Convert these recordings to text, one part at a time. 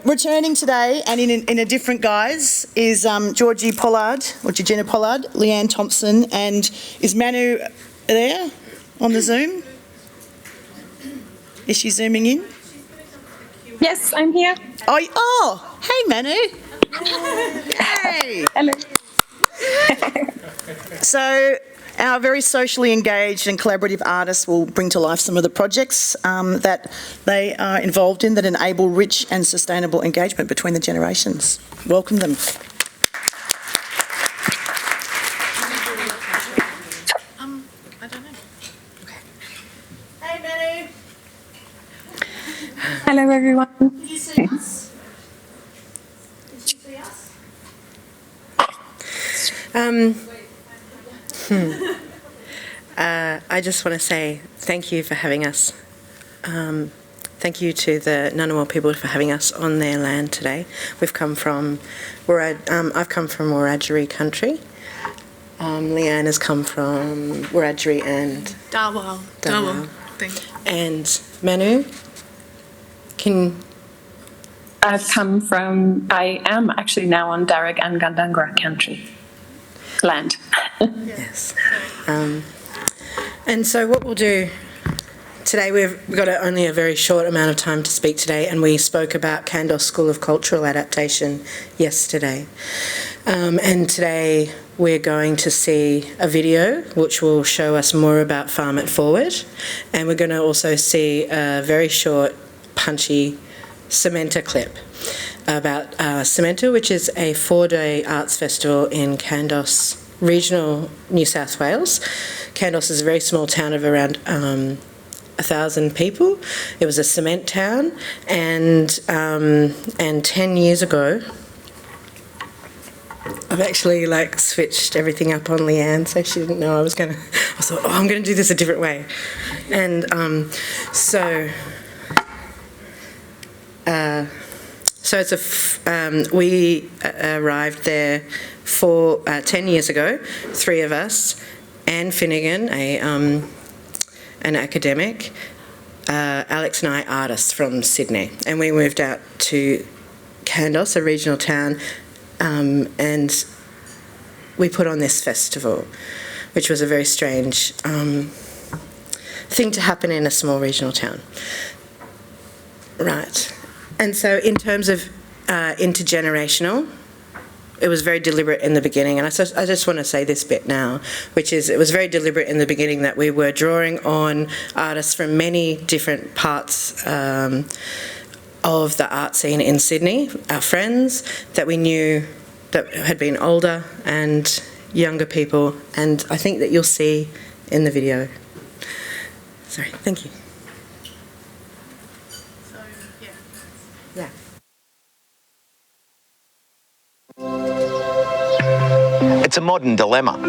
returning today and in a different guise is Georgina Pollard, Leanne Thompson, and is Manu there on the Zoom? Is she zooming in? Yes, I'm here. Oh, hey Manu. Hey. Hello. So our very socially engaged and collaborative artists will bring to life some of the projects that they are involved in that enable rich and sustainable engagement between the generations. Welcome them. I don't know. Okay. Hey Manu. Hello, everyone. Can you see us? Can you see us? I just want to say thank you for having us. Thank you to the Ngunnawal people for having us on their land today. I've come from Wiradjuri country. Leanne has come from Wiradjuri and Darwal. And Manu, I am actually now on Darug and Gandangara country land. Yes. And so what we'll do today, we've got only a very short amount of time to speak today, and we spoke about Kandos School of Cultural Adaptation yesterday. And today we're going to see a video which will show us more about Farm It Forward, and we're going to also see a very short, punchy Cementa clip about Cementa, which is a 4-day arts festival in Kandos, regional New South Wales. Kandos is a very small town of around 1,000 people. It was a cement town, and 10 years ago, I've actually switched everything up on Leanne, so she didn't know I thought, I'm going to do this a different way. And so we arrived there 10 years ago, 3 of us, Anne Finnegan, an academic, Alex and I, artists from Sydney, and we moved out to Kandos, a regional town, and we put on this festival, which was a very strange thing to happen in a small regional town. Right. And so in terms of intergenerational, it was very deliberate in the beginning, and I just want to say this bit now, which is it was very deliberate in the beginning that we were drawing on artists from many different parts of the art scene in Sydney, our friends that we knew that had been older and younger people, and I think that you'll see in the video. Sorry, thank you. So, yeah. Yeah. It's a modern dilemma.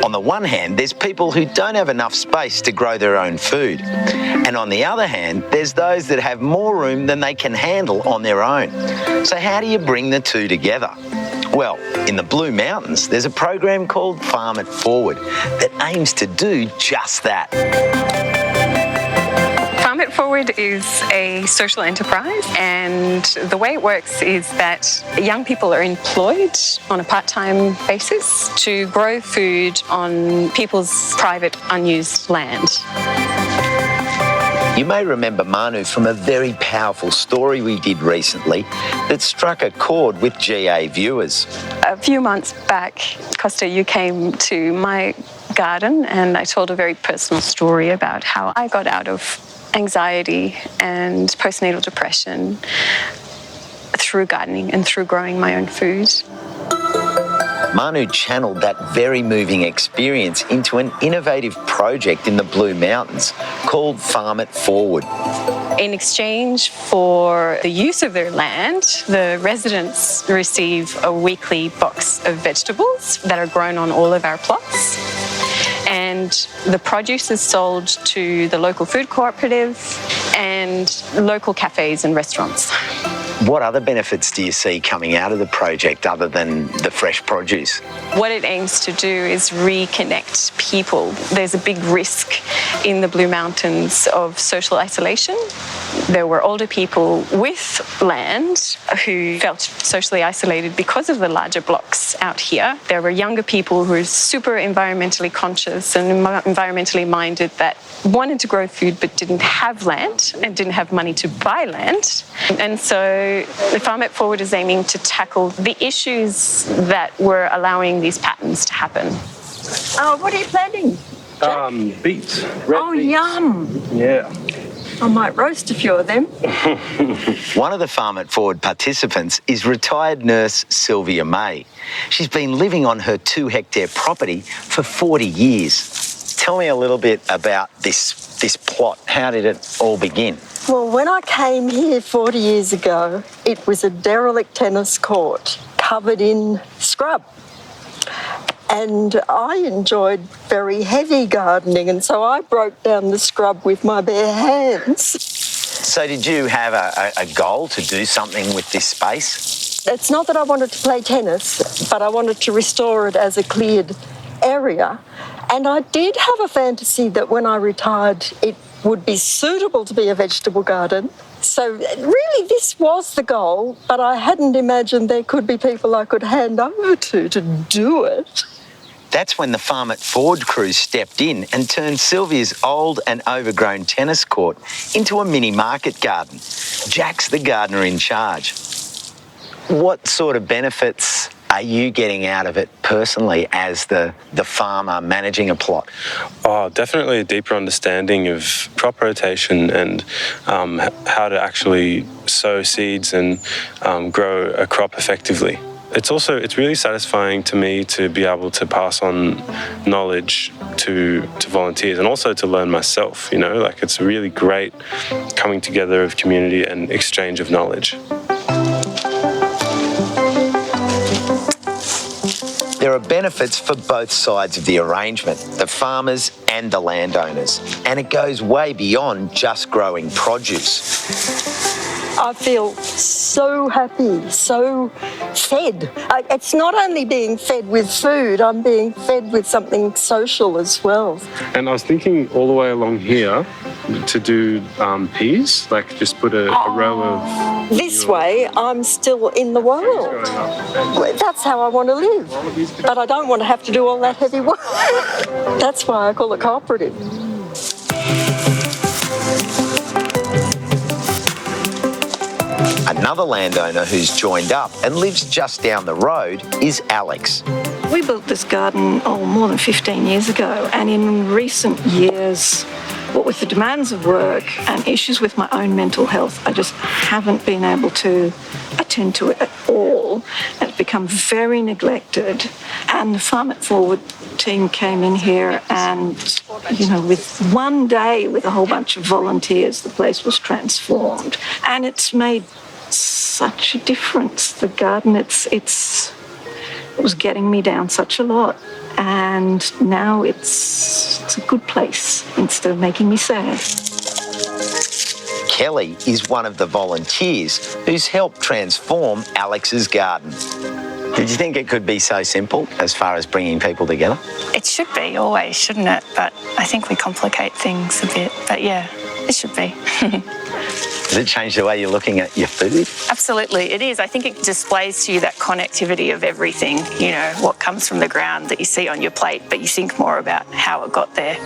On the one hand, there's people who don't have enough space to grow their own food. And on the other hand, there's those that have more room than they can handle on their own. So how do you bring the two together? Well, in the Blue Mountains, there's a program called Farm It Forward that aims to do just that. Farm It Forward is a social enterprise, and the way it works is that young people are employed on a part-time basis to grow food on people's private unused land. You may remember Manu from a very powerful story we did recently that struck a chord with GA viewers. A few months back, Costa, you came to my garden and I told a very personal story about how I got out of anxiety and postnatal depression through gardening and through growing my own food. Manu channeled that very moving experience into an innovative project in the Blue Mountains called Farm It Forward. In exchange for the use of their land, the residents receive a weekly box of vegetables that are grown on all of our plots. And the produce is sold to the local food cooperative and local cafes and restaurants. What other benefits do you see coming out of the project other than the fresh produce? What it aims to do is reconnect people. There's a big risk in the Blue Mountains of social isolation. There were older people with land who felt socially isolated because of the larger blocks out here. There were younger people who were super environmentally conscious and environmentally minded that wanted to grow food but didn't have land and didn't have money to buy land. And so the Farm It Forward is aiming to tackle the issues that were allowing these patterns to happen. Oh, what are you planting? Beets. Red beets. Yum. Yeah. I might roast a few of them. One of the Farm It Forward participants is retired nurse Sylvia May. She's been living on her 2-hectare property for 40 years. Tell me a little bit about this plot. How did it all begin? Well, when I came here 40 years ago, it was a derelict tennis court covered in scrub. And I enjoyed very heavy gardening, and so I broke down the scrub with my bare hands. So did you have a goal to do something with this space? It's not that I wanted to play tennis, but I wanted to restore it as a cleared area. And I did have a fantasy that when I retired, it would be suitable to be a vegetable garden. So really this was the goal, but I hadn't imagined there could be people I could hand over to do it. That's when the Farm It Forward crew stepped in and turned Sylvia's old and overgrown tennis court into a mini market garden. Jack's the gardener in charge. What sort of benefits are you getting out of it personally as the farmer managing a plot? Oh, definitely a deeper understanding of crop rotation and how to actually sow seeds and grow a crop effectively. It's really satisfying to me to be able to pass on knowledge to volunteers and also to learn myself, you know, like it's really great coming together of community and exchange of knowledge. There are benefits for both sides of the arrangement, the farmers and the landowners, and it goes way beyond just growing produce. I feel so happy, so fed. It's not only being fed with food, I'm being fed with something social as well. And I was thinking all the way along here to do peas, like just put a row of... This way, I'm still in the world. That's how I want to live. But I don't want to have to do all that heavy work. That's why I call it cooperative. Another landowner who's joined up and lives just down the road is Alex. We built this garden, more than 15 years ago, and in recent years, what with the demands of work and issues with my own mental health, I just haven't been able to attend to it at all. It's become very neglected. And the Farm It Forward team came in here and, you know, with one day with a whole bunch of volunteers, the place was transformed. And it's made such a difference. The garden, it was getting me down such a lot, and now it's a good place instead of making me sad. Kelly is one of the volunteers who's helped transform Alex's garden. Did you think it could be so simple as far as bringing people together? It should be always, shouldn't it? But I think we complicate things a bit. But yeah, it should be. Does it change the way you're looking at your food? Absolutely, it is. I think it displays to you that connectivity of everything, you know, what comes from the ground that you see on your plate, but you think more about how it got there.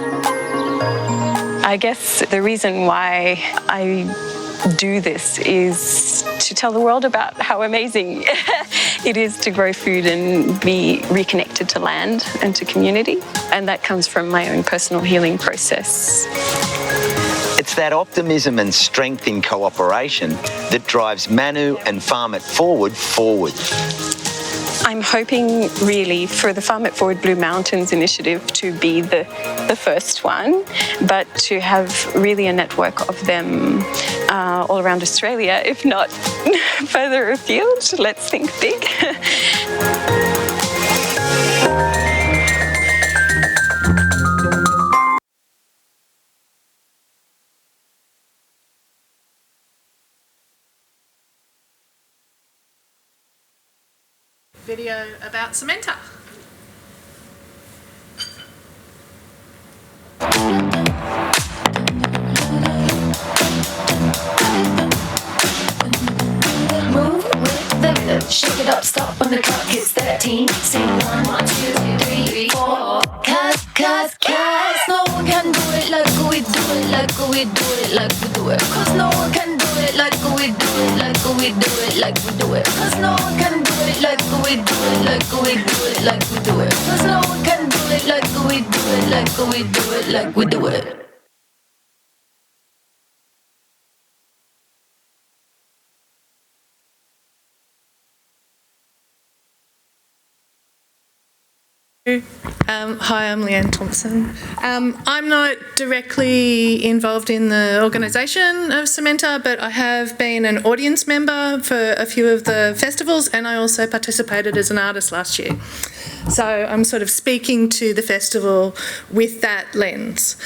I guess the reason why I do this is to tell the world about how amazing it is to grow food and be reconnected to land and to community. And that comes from my own personal healing process. It's that optimism and strength in cooperation that drives Manu and Farm It Forward forward. I'm hoping really for the Farm It Forward Blue Mountains initiative to be the first one, but to have really a network of them all around Australia, if not further afield. Let's think big. video about Cementa. Move with the rhythm, shake it up, stop when the clock hits 13. Sing 1, 1, 2, 3, 4. Cause no one can do it like we do it, like we do it, like we do it. Cause no one can do it like we do it, like we do it, like we do it. Cause no one can do it like we do it, like we do it, like we do it. Cause no one can do it like we do it, like we do it, like we do it. Hi, I'm Leanne Thompson. I'm not directly involved in the organisation of Cementa, but I have been an audience member for a few of the festivals, and I also participated as an artist last year. So I'm sort of speaking to the festival with that lens.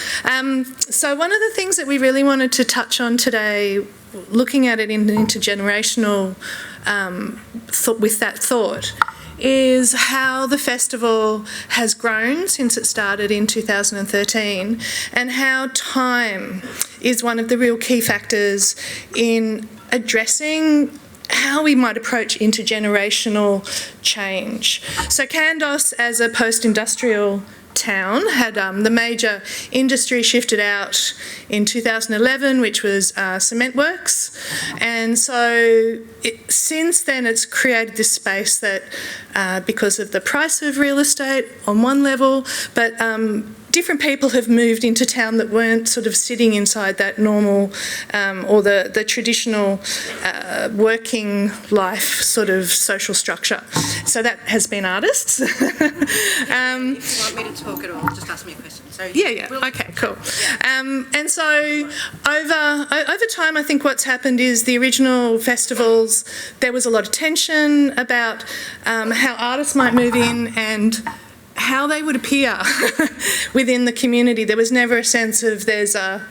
So one of the things that we really wanted to touch on today, looking at it in an intergenerational with that thought, is how the festival has grown since it started in 2013, and how time is one of the real key factors in addressing how we might approach intergenerational change. So Candos, as a post-industrial town, had the major industry shifted out in 2011, which was cement works, and so since then it's created this space that because of the price of real estate on one level, but different people have moved into town that weren't sort of sitting inside that normal or the traditional working life sort of social structure. So that has been artists. If you want me to talk at all, just ask me a question. So Yeah. Okay, cool. And so over time, I think what's happened is the original festivals, there was a lot of tension about how artists might move in and how they would appear within the community. There was never a sense of there's a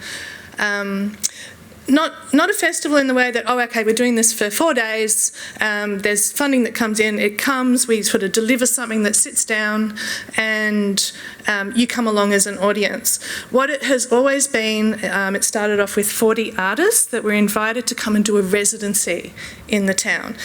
not a festival in the way that, oh, okay, we're doing this for 4 days, there's funding that comes in, it comes, we sort of deliver something that sits down, and you come along as an audience. What it has always been, it started off with 40 artists that were invited to come and do a residency in the town.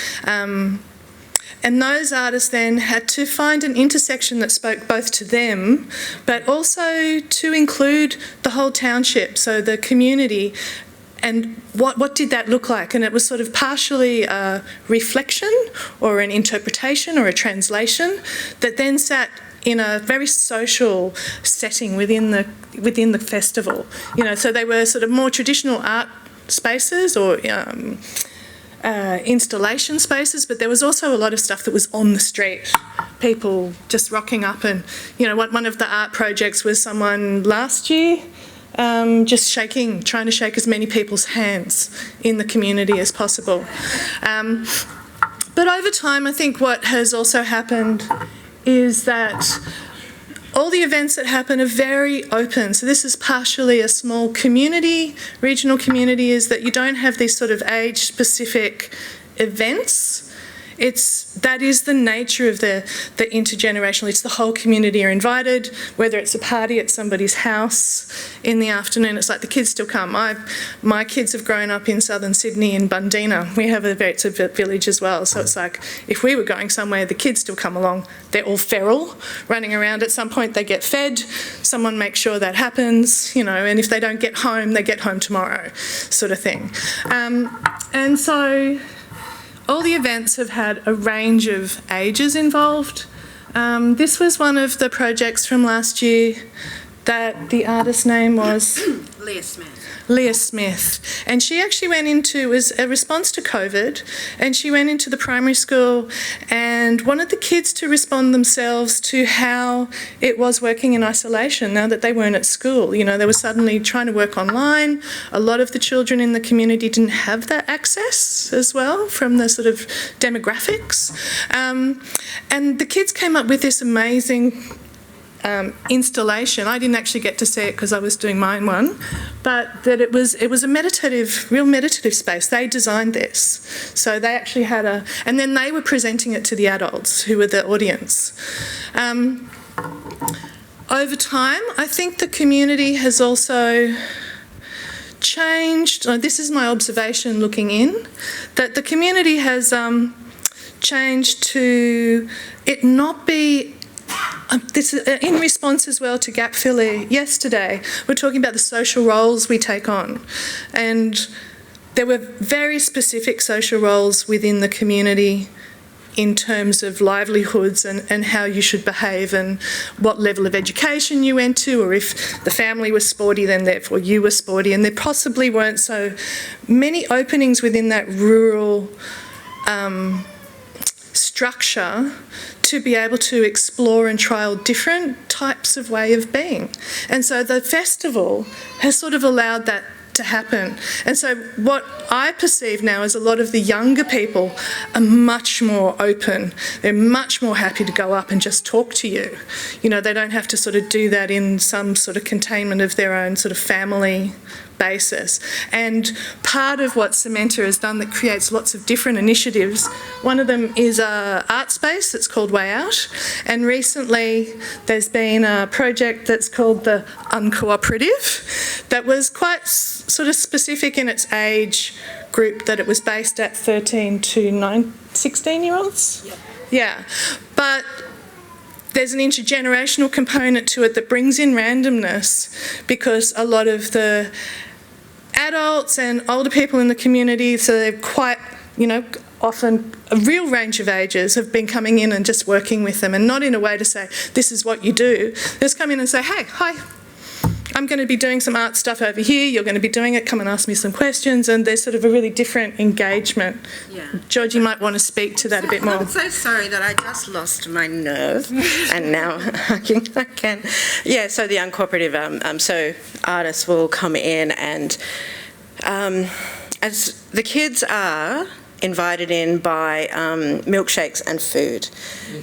And those artists then had to find an intersection that spoke both to them, but also to include the whole township, so the community. And what did that look like? And it was sort of partially a reflection or an interpretation or a translation that then sat in a very social setting within the festival. You know, so they were sort of more traditional art spaces or installation spaces, but there was also a lot of stuff that was on the street. People just rocking up, and you know, one of the art projects was someone last year just trying to shake as many people's hands in the community as possible. But over time, I think what has also happened is that all the events that happen are very open. So this is partially a small community, regional community, is that you don't have these sort of age-specific events. That is the nature of the intergenerational. It's the whole community are invited, whether it's a party at somebody's house in the afternoon. It's like the kids still come. My kids have grown up in southern Sydney in Bundina. We have it's a village as well. So it's like if we were going somewhere, the kids still come along. They're all feral, running around. At some point they get fed. Someone makes sure that happens, you know, and if they don't get home, they get home tomorrow, sort of thing. And so all the events have had a range of ages involved. This was one of the projects from last year that the artist's name was Leah Smith. And she actually went into, it was a response to COVID, and she went into the primary school and wanted the kids to respond themselves to how it was working in isolation now that they weren't at school. You know, they were suddenly trying to work online. A lot of the children in the community didn't have that access as well from the sort of demographics. And the kids came up with this amazing installation. I didn't actually get to see it because I was doing mine one, but that it was a real meditative space. They designed this, so they actually had and then they were presenting it to the adults who were the audience. Over time, I think the community has also changed. This is my observation looking in, that the community has changed to it not be. This is in response as well to gap filler yesterday. We're talking about the social roles we take on, and there were very specific social roles within the community in terms of livelihoods and how you should behave and what level of education you went to, or if the family was sporty then therefore you were sporty, and there possibly weren't so many openings within that rural structure to be able to explore and trial different types of way of being. And so the festival has sort of allowed that to happen. And so what I perceive now is a lot of the younger people are much more open. They're much more happy to go up and just talk to you. You know, they don't have to sort of do that in some sort of containment of their own sort of family basis. And part of what Cementa has done that creates lots of different initiatives, one of them is a art space that's called Way Out, and recently there's been a project that's called the Uncooperative that was quite sort of specific in its age group, that it was based at 13 to 16-year-olds. Yep. Yeah, but there's an intergenerational component to it that brings in randomness, because a lot of the adults and older people in the community, so they're quite, you know, often a real range of ages, have been coming in and just working with them, and not in a way to say, this is what you do. They just come in and say, hey, hi, I'm going to be doing some art stuff over here, you're going to be doing it, come and ask me some questions, and there's sort of a really different engagement. Yeah. Georgie might want to speak to that a bit more. I'm so sorry that I just lost my nerve and now I can. Yeah, so the uncooperative, so artists will come in and as the kids are invited in by milkshakes and food.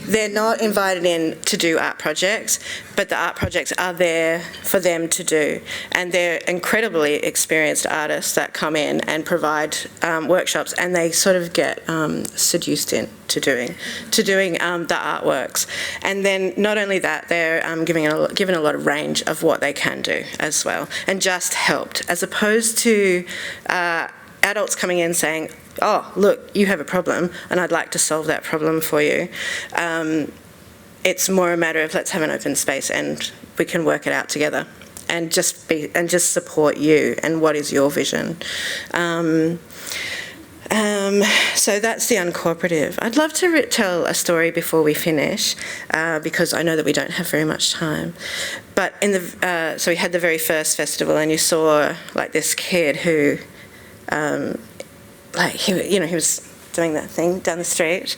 They're not invited in to do art projects, but the art projects are there for them to do. And they're incredibly experienced artists that come in and provide workshops, and they sort of get seduced into doing the artworks. And then not only that, they're given a lot of range of what they can do as well, and just helped, as opposed to adults coming in saying, oh, look, you have a problem and I'd like to solve that problem for you. It's more a matter of let's have an open space and we can work it out together and just support you and what is your vision. So that's the uncooperative. I'd love to tell a story before we finish, because I know that we don't have very much time. But so we had the very first festival, and you saw like this kid who, he was doing that thing down the street.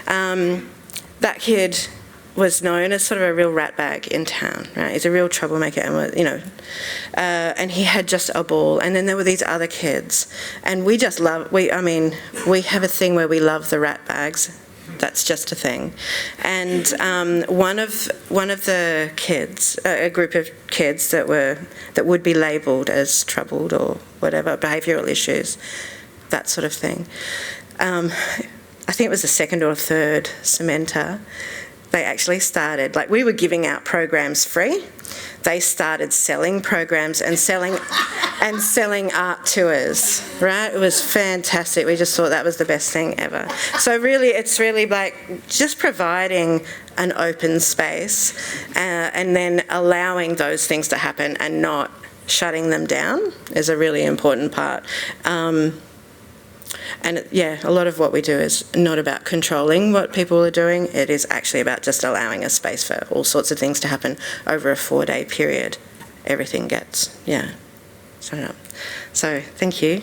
That kid was known as sort of a real ratbag in town, right? He's a real troublemaker, and and he had just a ball. And then there were these other kids, and we just love. We have a thing where we love the ratbags. That's just a thing. And one of the kids, a group of kids that would be labelled as troubled or whatever, behavioural issues, that sort of thing. I think it was the second or third Cementa. They actually started, like, we were giving out programs free. They started selling programs and selling art tours, right? It was fantastic. We just thought that was the best thing ever. So really, it's really like just providing an open space and then allowing those things to happen and not shutting them down is a really important part. And yeah, a lot of what we do is not about controlling what people are doing. It is actually about just allowing a space for all sorts of things to happen over a 4-day period. Everything gets, so thank you.